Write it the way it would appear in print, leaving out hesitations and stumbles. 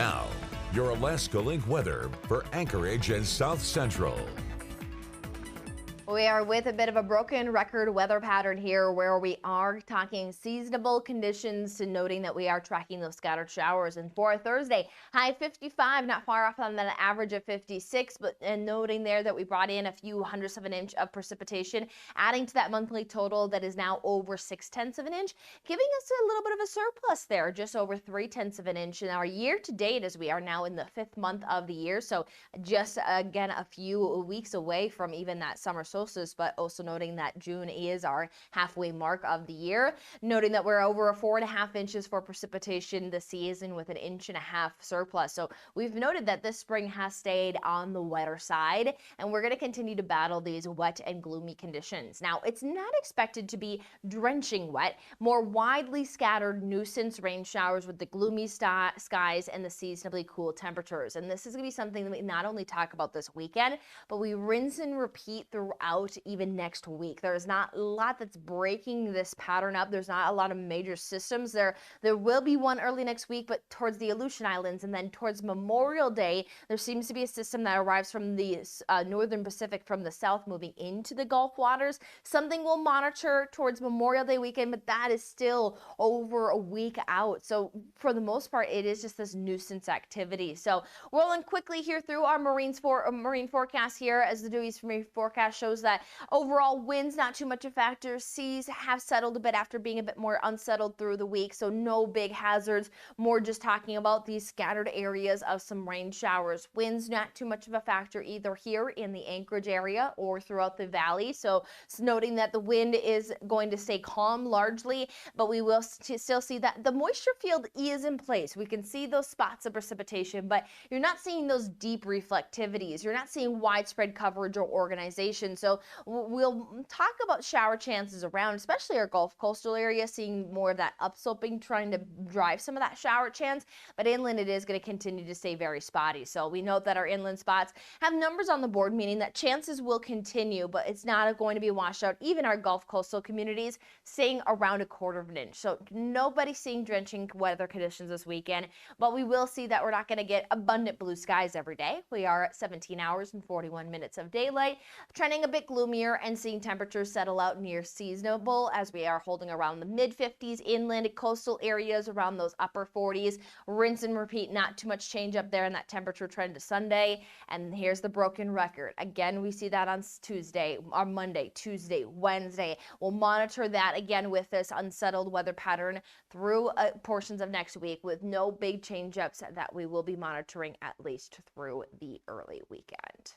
Now, your Alaska Link weather for Anchorage and South Central. We are with a bit of a broken record weather pattern here where we are talking seasonable conditions, to noting that we are tracking those scattered showers. And for Thursday, high 55, not far off on the average of 56, but noting there that we brought in a few hundredths of an inch of precipitation, adding to that monthly total that is now over 6/10 of an inch, giving us a little bit of a surplus there, just over 3/10 of an inch in our year to date, as we are now in the 5th month of the year. So just again, a few weeks away from even that summer solstice, but also noting that June is our halfway mark of the year. Noting that we're over 4.5 inches for precipitation this season with an 1.5 inch surplus. So we've noted that this spring has stayed on the wetter side, and we're going to continue to battle these wet and gloomy conditions. Now, it's not expected to be drenching wet, more widely scattered nuisance rain showers with the gloomy skies and the seasonably cool temperatures. And this is going to be something that we not only talk about this weekend, but we rinse and repeat throughout even next week. There's not a lot that's breaking this pattern up. There's not a lot of major systems. There will be one early next week, but towards the Aleutian Islands, and then towards Memorial Day, there seems to be a system that arrives from the northern Pacific from the south, moving into the Gulf waters. Something we'll monitor towards Memorial Day weekend, but that is still over a week out. So for the most part, it is just this nuisance activity. So rolling quickly here through our marine forecast here, as the Dewey's marine forecast shows that overall winds not too much a factor. Seas have settled a bit after being a bit more unsettled through the week, so no big hazards. More just talking about these scattered areas of some rain showers. Winds not too much of a factor either here in the Anchorage area or throughout the valley. So noting that the wind is going to stay calm largely, but we will still see that the moisture field is in place. We can see those spots of precipitation, but you're not seeing those deep reflectivities. You're not seeing widespread coverage or organization. So we'll talk about shower chances around, especially our Gulf coastal area, seeing more of that upsloping, trying to drive some of that shower chance. But inland, it is going to continue to stay very spotty. So we note that our inland spots have numbers on the board, meaning that chances will continue, but it's not going to be washed out. Even our Gulf coastal communities staying around 1/4 of an inch. So nobody seeing drenching weather conditions this weekend, but we will see that we're not going to get abundant blue skies every day. We are at 17 hours and 41 minutes of daylight, trending a bit gloomier and seeing temperatures settle out near seasonable, as we are holding around the mid-50s, inland coastal areas around those upper 40s. Rinse and repeat, not too much change up there in that temperature trend to Sunday. And here's the broken record. Again, we see that on Tuesday, or Monday, Tuesday, Wednesday. We'll monitor that again with this unsettled weather pattern through portions of next week, with no big change ups that we will be monitoring at least through the early weekend.